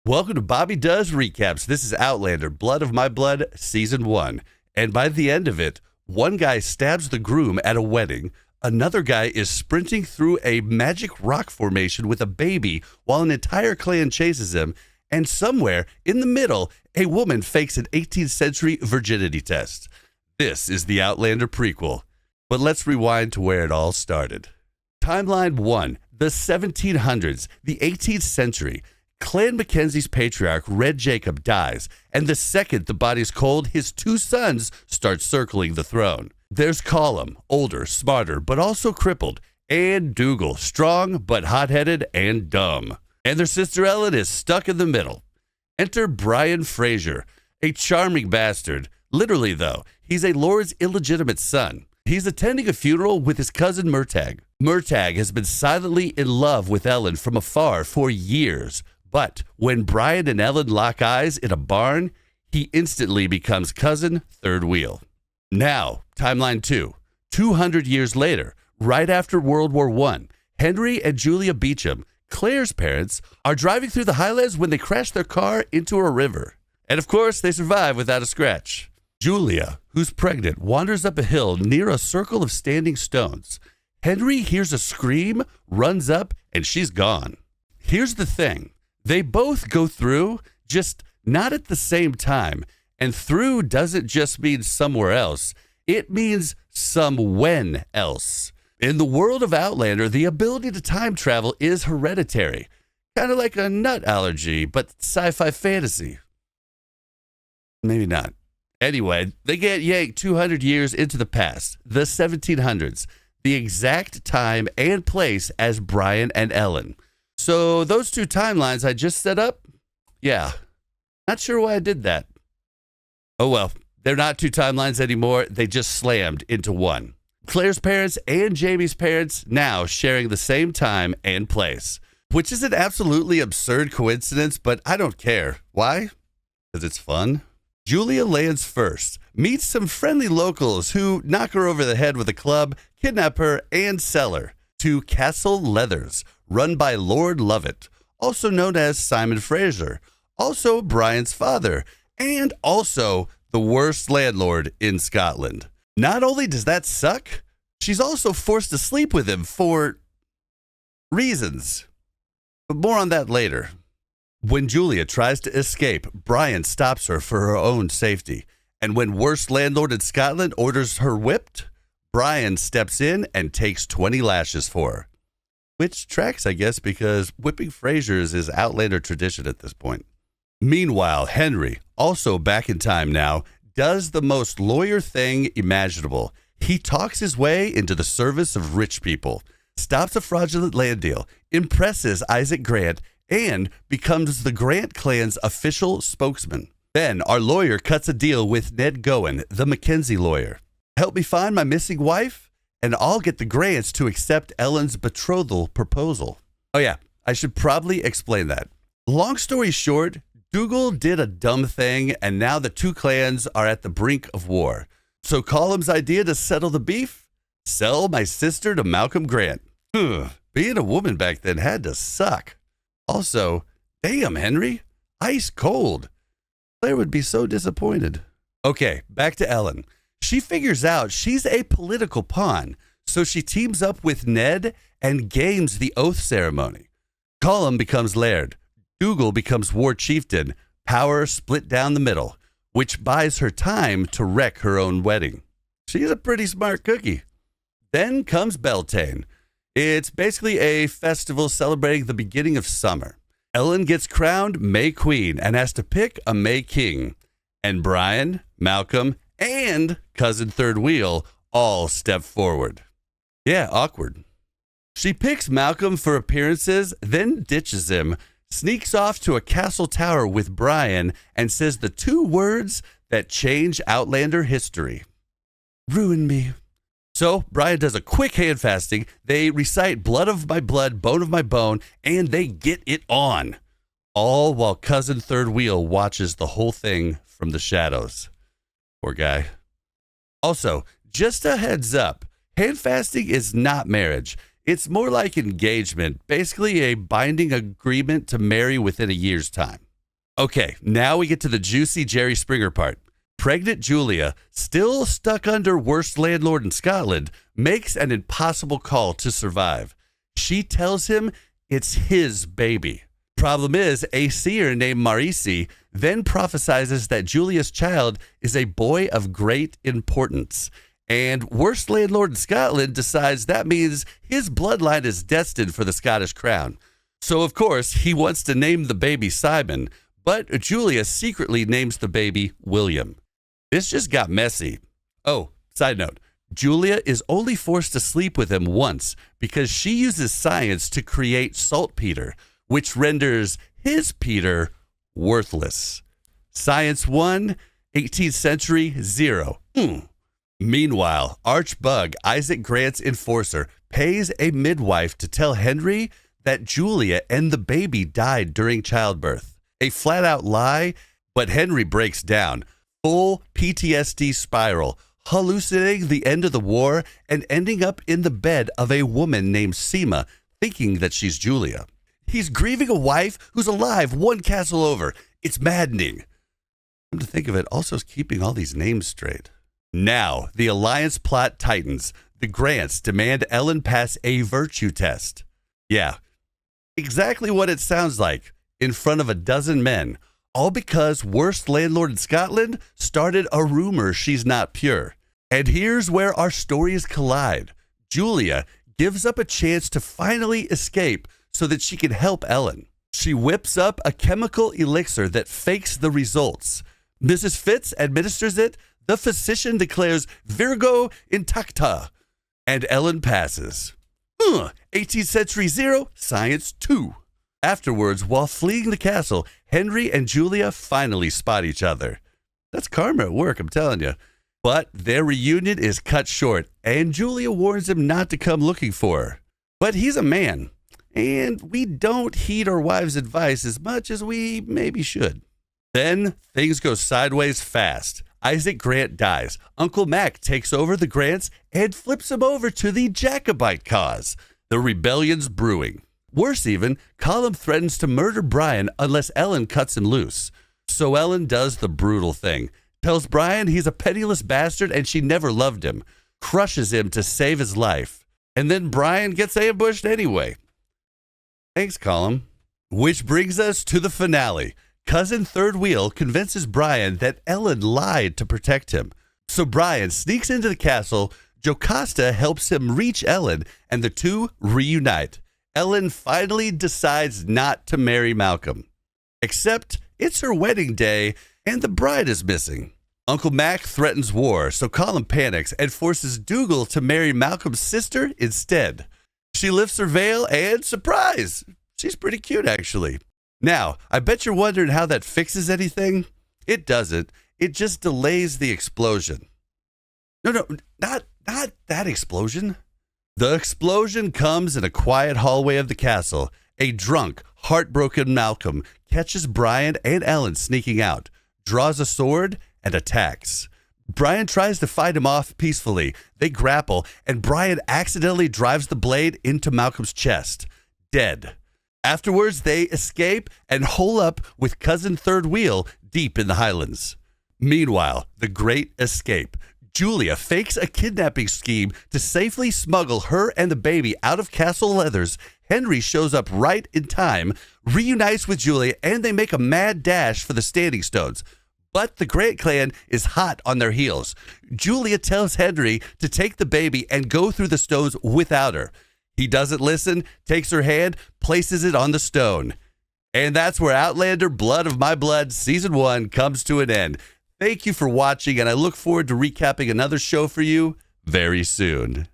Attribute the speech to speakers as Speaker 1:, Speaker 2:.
Speaker 1: Welcome to Bobby Does Recaps. This is Outlander, Blood of My Blood, Season 1. And by the end of it, one guy stabs the groom at a wedding, another guy is sprinting through a magic rock formation with a baby while an entire clan chases him, and somewhere in the middle, a woman fakes an 18th century virginity test. This is the Outlander prequel. But let's rewind to where it all started. Timeline 1, the 1700s, the 18th century. Clan MacKenzie's patriarch, Red Jacob, dies, and the second the body's cold, his two sons start circling the throne. There's Colum, older, smarter, but also crippled, and Dougal, strong but hot-headed and dumb. And their sister Ellen is stuck in the middle. Enter Brian Fraser, a charming bastard. Literally, though, he's a lord's illegitimate son. He's attending a funeral with his cousin Murtagh. Murtagh has been silently in love with Ellen from afar for years. But when Brian and Ellen lock eyes in a barn, he instantly becomes cousin third wheel. Now, timeline 2, 200 years later, right after World War I, Henry and Julia Beauchamp, Claire's parents, are driving through the Highlands when they crash their car into a river. And of course, they survive without a scratch. Julia, who's pregnant, wanders up a hill near a circle of standing stones. Henry hears a scream, runs up, and she's gone. Here's the thing. They both go through, just not at the same time. And through doesn't just mean somewhere else. It means somewhen else. In the world of Outlander, the ability to time travel is hereditary. Kind of like a nut allergy, but sci-fi fantasy. Maybe not. Anyway, they get yanked 200 years into the past, the 1700s, the exact time and place as Brian and Ellen. So those two timelines I just set up, yeah, not sure why I did that. Oh well, they're not two timelines anymore. They just slammed into one. Claire's parents and Jamie's parents now sharing the same time and place, which is an absolutely absurd coincidence, but I don't care. Why? Because it's fun. Julia lands first, meets some friendly locals who knock her over the head with a club, kidnap her, and sell her to Castle Leathers, run by Lord Lovat, also known as Simon Fraser, also Brian's father, and also the worst landlord in Scotland. Not only does that suck, she's also forced to sleep with him for reasons. But more on that later. When Julia tries to escape, Brian stops her for her own safety. And when worst landlord in Scotland orders her whipped, Brian steps in and takes 20 lashes for her. Which tracks, I guess, because whipping Frasers is Outlander tradition at this point. Meanwhile, Henry, also back in time now, does the most lawyer thing imaginable. He talks his way into the service of rich people, stops a fraudulent land deal, impresses Isaac Grant, and becomes the Grant clan's official spokesman. Then our lawyer cuts a deal with Ned Gowan, the MacKenzie lawyer. Help me find my missing wife, and I'll get the Grants to accept Ellen's betrothal proposal. Oh yeah, I should probably explain that. Long story short, Dougal did a dumb thing, and now the two clans are at the brink of war. So Colum's idea to settle the beef? Sell my sister to Malcolm Grant. Being a woman back then had to suck. Also, damn, Henry, ice cold. Claire would be so disappointed. Okay, back to Ellen. She figures out she's a political pawn, so she teams up with Ned and games the oath ceremony. Colum becomes laird. Dougal becomes war chieftain. Power split down the middle, which buys her time to wreck her own wedding. She's a pretty smart cookie. Then comes Beltane. It's basically a festival celebrating the beginning of summer. Ellen gets crowned May Queen and has to pick a May King. And Brian, Malcolm, and cousin third wheel all step forward. Yeah, awkward. She picks Malcolm for appearances, then ditches him, sneaks off to a castle tower with Brian, and says the two words that change Outlander history. Ruin me. So Brian does a quick handfasting. They recite blood of my blood, bone of my bone, and they get it on. All while cousin third wheel watches the whole thing from the shadows. Poor guy. Also, just a heads up, handfasting is not marriage. It's more like engagement, basically a binding agreement to marry within a year's time. Okay, now we get to the juicy Jerry Springer part. Pregnant Julia, still stuck under worst landlord in Scotland, makes an impossible call to survive. She tells him it's his baby. Problem is, a seer named Marisi then prophesizes that Julia's child is a boy of great importance. And worst landlord in Scotland decides that means his bloodline is destined for the Scottish crown. So, of course, he wants to name the baby Simon, but Julia secretly names the baby William. This just got messy. Oh, side note, Julia is only forced to sleep with him once because she uses science to create saltpeter, which renders his Peter worthless. Science 1, 18th century 0. Meanwhile, Archbug, Isaac Grant's enforcer, pays a midwife to tell Henry that Julia and the baby died during childbirth. A flat-out lie, but Henry breaks down. Full PTSD spiral, hallucinating the end of the war and ending up in the bed of a woman named Seema, thinking that she's Julia. He's grieving a wife who's alive one castle over. It's maddening. Come to think of it, also keeping all these names straight. Now, the alliance plot tightens. The Grants demand Ellen pass a virtue test. Yeah, exactly what it sounds like, in front of a dozen men, all because worst landlord in Scotland started a rumor she's not pure. And here's where our stories collide. Julia gives up a chance to finally escape so that she can help Ellen. She whips up a chemical elixir that fakes the results. Mrs. Fitz administers it. The physician declares Virgo intacta, and Ellen passes. 18th century 0, science 2. Afterwards, while fleeing the castle, Henry and Julia finally spot each other. That's karma at work, I'm telling you. But their reunion is cut short, and Julia warns him not to come looking for her. But he's a man, and we don't heed our wives' advice as much as we maybe should. Then things go sideways fast. Isaac Grant dies. Uncle Mac takes over the Grants and flips him over to the Jacobite cause. The rebellion's brewing. Worse even, Colum threatens to murder Brian unless Ellen cuts him loose. So Ellen does the brutal thing. Tells Brian he's a penniless bastard and she never loved him. Crushes him to save his life. And then Brian gets ambushed anyway. Thanks, Colum. Which brings us to the finale. Cousin Third Wheel convinces Brian that Ellen lied to protect him. So Brian sneaks into the castle, Jocasta helps him reach Ellen, and the two reunite. Ellen finally decides not to marry Malcolm. Except it's her wedding day, and the bride is missing. Uncle Mac threatens war, so Colum panics and forces Dougal to marry Malcolm's sister instead. She lifts her veil, and surprise! She's pretty cute, actually. Now, I bet you're wondering how that fixes anything. It doesn't. It just delays the explosion. No, not that explosion. The explosion comes in a quiet hallway of the castle. A drunk, heartbroken Malcolm catches Brian and Ellen sneaking out, draws a sword, and attacks. Brian tries to fight him off peacefully. They grapple, and Brian accidentally drives the blade into Malcolm's chest. Dead. Afterwards, they escape and hole up with Cousin Third Wheel deep in the Highlands. Meanwhile, the great escape. Julia fakes a kidnapping scheme to safely smuggle her and the baby out of Castle Leathers. Henry shows up right in time, reunites with Julia, and they make a mad dash for the Standing Stones. But the Grant clan is hot on their heels. Julia tells Henry to take the baby and go through the stones without her. He doesn't listen, takes her hand, places it on the stone. And that's where Outlander Blood of My Blood Season 1 comes to an end. Thank you for watching, and I look forward to recapping another show for you very soon.